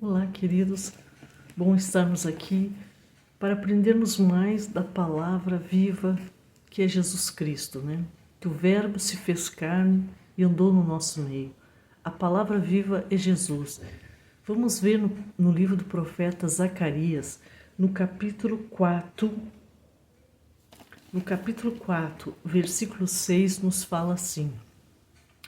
Olá, queridos. Bom estarmos aqui para aprendermos mais da palavra viva que é Jesus Cristo, né? Que o Verbo se fez carne e andou no nosso meio. A palavra viva é Jesus. Vamos ver no livro do profeta Zacarias, no capítulo 4. No capítulo 4, versículo 6, nos fala assim: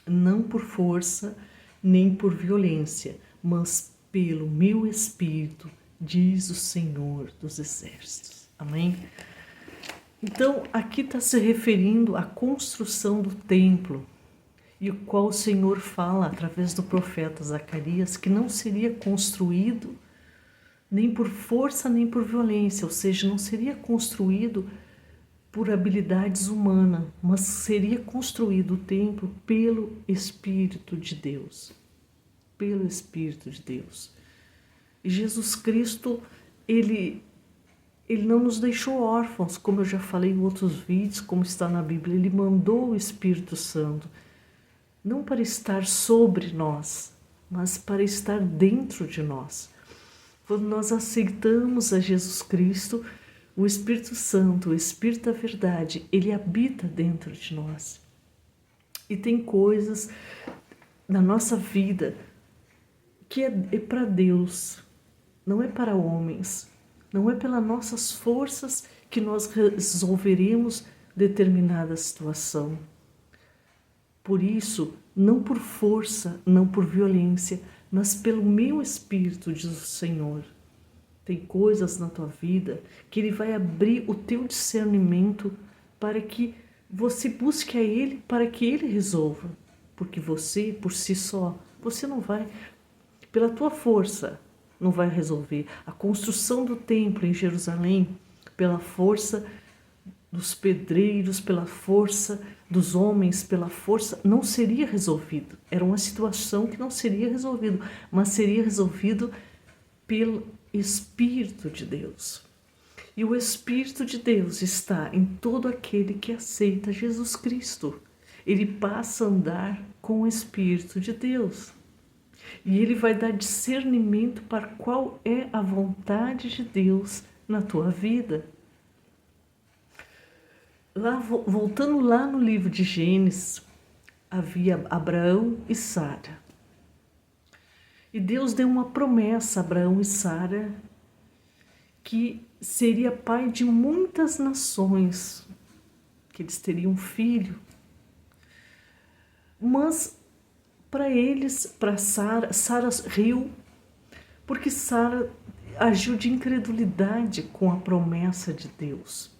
não por força nem por violência, mas pelo meu Espírito, diz o Senhor dos Exércitos. Amém? Então, aqui está se referindo à construção do templo, e o qual o Senhor fala através do profeta Zacarias que não seria construído nem por força nem por violência, ou seja, não seria construído por habilidades humanas, mas seria construído o templo pelo Espírito de Deus. Pelo Espírito de Deus. E Jesus Cristo, Ele não nos deixou órfãos, como eu já falei em outros vídeos, como está na Bíblia. Ele mandou o Espírito Santo, não para estar sobre nós, mas para estar dentro de nós. Quando nós aceitamos a Jesus Cristo, o Espírito Santo, o Espírito da verdade, ele habita dentro de nós. E tem coisas na nossa vida que é para Deus, não é para homens, não é pelas nossas forças que nós resolveremos determinada situação. Por isso, não por força, não por violência, mas pelo meu Espírito, diz o Senhor. Tem coisas na tua vida que Ele vai abrir o teu discernimento para que você busque a Ele, para que Ele resolva. Porque você, por si só, você não vai, pela tua força, não vai resolver. A construção do templo em Jerusalém, pela força dos pedreiros, pela força dos homens, pela força, não seria resolvido. Era uma situação que não seria resolvido, mas seria resolvido pelo Espírito de Deus. E o Espírito de Deus está em todo aquele que aceita Jesus Cristo. Ele passa a andar com o Espírito de Deus. E ele vai dar discernimento para qual é a vontade de Deus na tua vida. Voltando lá no livro de Gênesis, havia Abraão e Sara. E Deus deu uma promessa a Abraão e Sara que seria pai de muitas nações, que eles teriam um filho. Mas para eles, para Sara, Sara riu, porque Sara agiu de incredulidade com a promessa de Deus.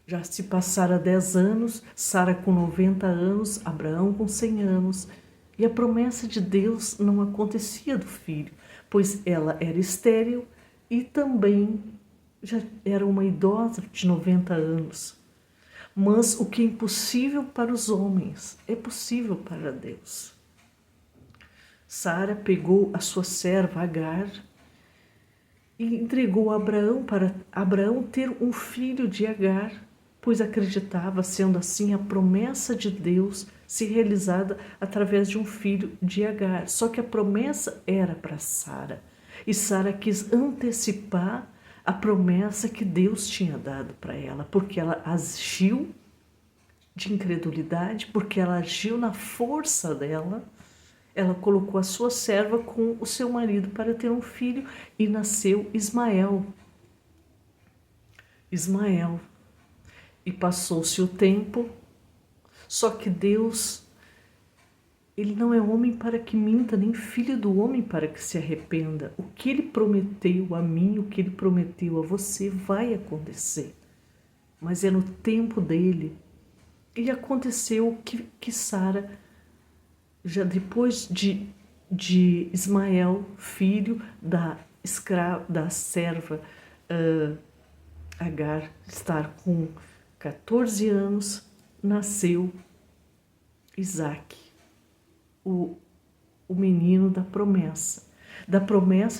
Já se passaram 10 anos, Sara com 90 anos, Abraão com 100 anos, e a promessa de Deus não acontecia do filho, pois ela era estéril e também já era uma idosa de 90 anos. Mas o que é impossível para os homens é possível para Deus. Sara pegou a sua serva Agar e entregou a Abraão para Abraão ter um filho de Agar, pois acreditava, sendo assim, a promessa de Deus se realizada através de um filho de Agar. Só que a promessa era para Sara, e Sara quis antecipar a promessa que Deus tinha dado para ela, porque ela agiu de incredulidade, porque ela agiu na força dela. Ela colocou a sua serva com o seu marido para ter um filho e nasceu Ismael. E passou-se o tempo, só que Deus, Ele não é homem para que minta, nem filho do homem para que se arrependa. O que Ele prometeu a mim, o que Ele prometeu a você vai acontecer. Mas é no tempo dEle. E aconteceu que Sara, já depois de Ismael, filho da serva Agar, estar com 14 anos, nasceu Isaque, o menino da promessa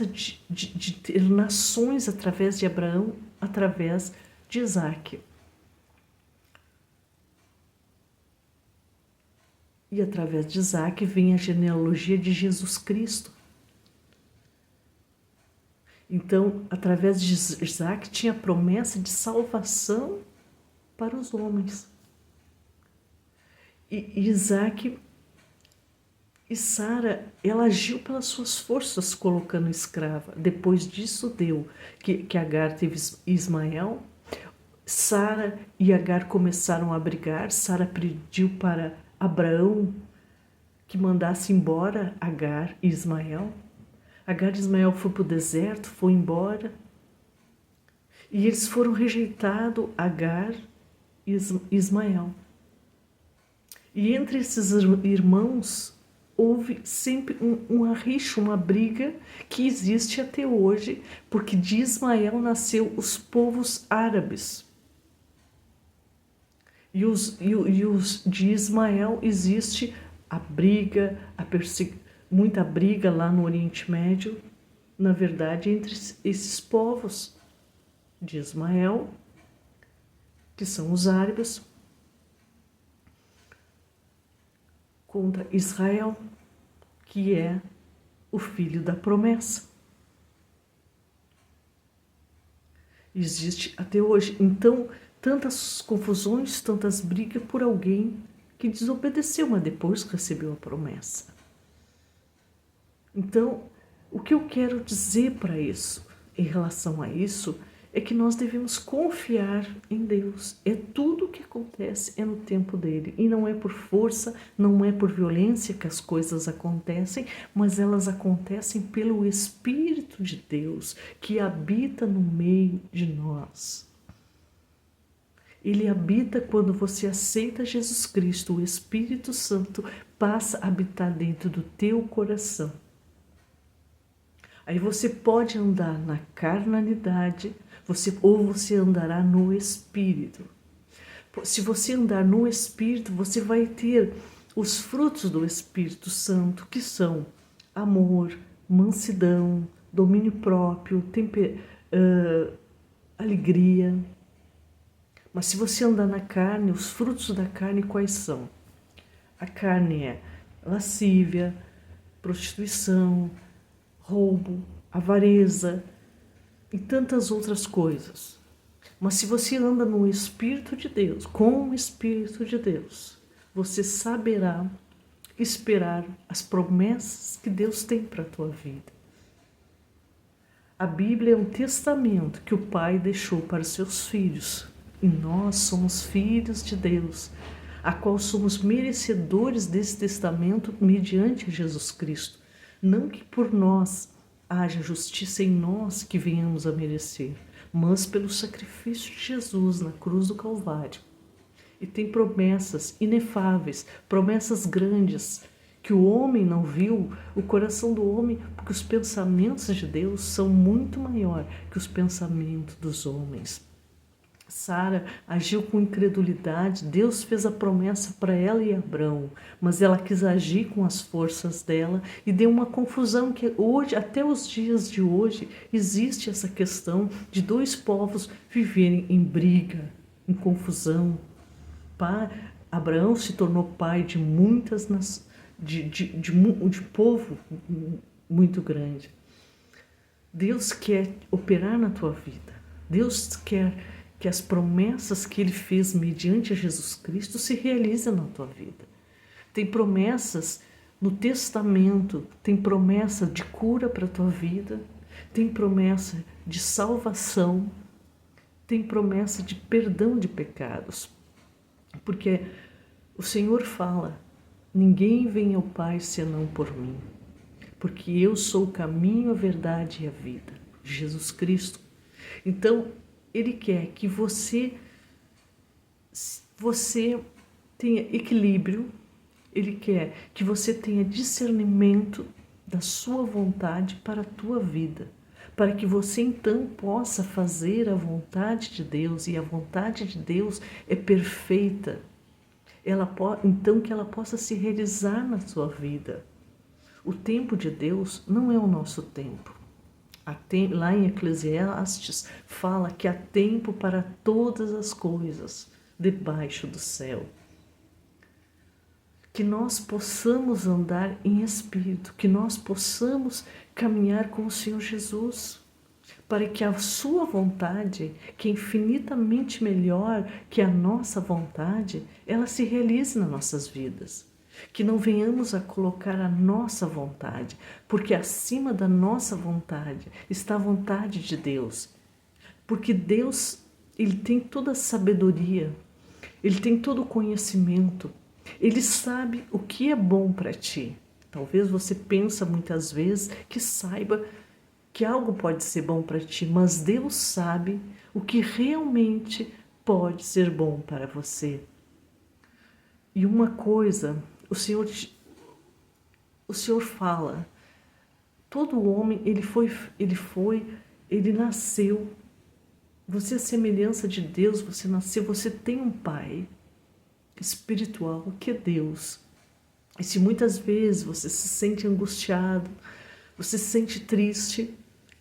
de ter nações através de Abraão, através de Isaque. E através de Isaque vem a genealogia de Jesus Cristo. Então, através de Isaac, tinha a promessa de salvação para os homens. E Isaac e Sara, ela agiu pelas suas forças colocando escrava. Depois disso deu que Agar teve Ismael. Sara e Agar começaram a brigar. Sara pediu para Abraão que mandasse embora Agar e Ismael. Agar e Ismael foi para o deserto, foi embora. E eles foram rejeitados, Agar e Ismael. E entre esses irmãos houve sempre uma rixa, uma briga que existe até hoje, porque de Ismael nasceu os povos árabes. E os de Ismael existe a briga, muita briga lá no Oriente Médio, na verdade, entre esses povos de Ismael, que são os árabes, contra Israel, que é o filho da promessa. Existe até hoje. Então, tantas confusões, tantas brigas por alguém que desobedeceu, mas depois recebeu a promessa. Então, o que eu quero dizer para isso, em relação a isso, é que nós devemos confiar em Deus. É tudo o que acontece é no tempo dele. E não é por força, não é por violência que as coisas acontecem, mas elas acontecem pelo Espírito de Deus que habita no meio de nós. Ele habita quando você aceita Jesus Cristo. O Espírito Santo passa a habitar dentro do teu coração. Aí você pode andar na carnalidade, ou você andará no Espírito. Se você andar no Espírito, você vai ter os frutos do Espírito Santo, que são amor, mansidão, domínio próprio, alegria. Mas se você andar na carne, os frutos da carne quais são? A carne é lascívia, prostituição, roubo, avareza e tantas outras coisas. Mas se você anda no Espírito de Deus, com o Espírito de Deus, você saberá esperar as promessas que Deus tem para a tua vida. A Bíblia é um testamento que o Pai deixou para os seus filhos. E nós somos filhos de Deus, a qual somos merecedores desse testamento mediante Jesus Cristo. Não que por nós haja justiça em nós que venhamos a merecer, mas pelo sacrifício de Jesus na cruz do Calvário. E tem promessas inefáveis, promessas grandes, que o homem não viu, o coração do homem, porque os pensamentos de Deus são muito maiores que os pensamentos dos homens. Sara agiu com incredulidade. Deus fez a promessa para ela e Abrão, mas ela quis agir com as forças dela e deu uma confusão que hoje, até os dias de hoje, existe essa questão de dois povos viverem em briga, em confusão. Abraão se tornou pai de muitas de povo muito grande. Deus quer operar na tua vida. Deus quer que as promessas que Ele fez mediante a Jesus Cristo se realizem na tua vida. Tem promessas no testamento, tem promessa de cura para a tua vida, tem promessa de salvação, tem promessa de perdão de pecados. Porque o Senhor fala, ninguém vem ao Pai senão por mim, porque eu sou o caminho, a verdade e a vida, Jesus Cristo. Então, Ele quer que você tenha equilíbrio, Ele quer que você tenha discernimento da sua vontade para a tua vida, para que você então possa fazer a vontade de Deus, e a vontade de Deus é perfeita, então que ela possa se realizar na sua vida. O tempo de Deus não é o nosso tempo. Lá em Eclesiastes fala que há tempo para todas as coisas debaixo do céu. Que nós possamos andar em espírito, que nós possamos caminhar com o Senhor Jesus. para que a sua vontade, que é infinitamente melhor que a nossa vontade, ela se realize nas nossas vidas. Que não venhamos a colocar a nossa vontade, porque acima da nossa vontade está a vontade de Deus. Porque Deus, Ele tem toda a sabedoria, Ele tem todo o conhecimento, Ele sabe o que é bom para ti. Talvez você pensa muitas vezes que saiba que algo pode ser bom para ti, mas Deus sabe o que realmente pode ser bom para você. E uma coisa, o Senhor fala, todo homem, ele nasceu, você é semelhança de Deus, você nasceu, você tem um pai espiritual que é Deus. E se muitas vezes você se sente angustiado, você se sente triste,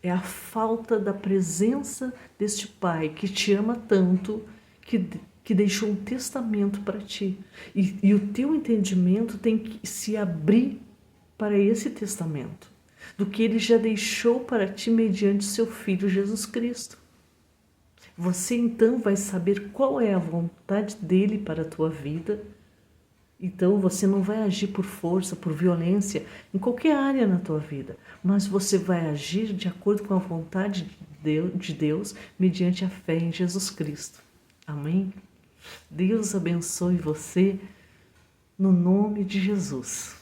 é a falta da presença deste Pai que te ama tanto, que deixou um testamento para ti. E o teu entendimento tem que se abrir para esse testamento, do que Ele já deixou para ti mediante seu Filho Jesus Cristo. Você então vai saber qual é a vontade dEle para a tua vida. Então você não vai agir por força, por violência, em qualquer área na tua vida, mas você vai agir de acordo com a vontade de Deus, mediante a fé em Jesus Cristo. Amém? Deus abençoe você, no nome de Jesus.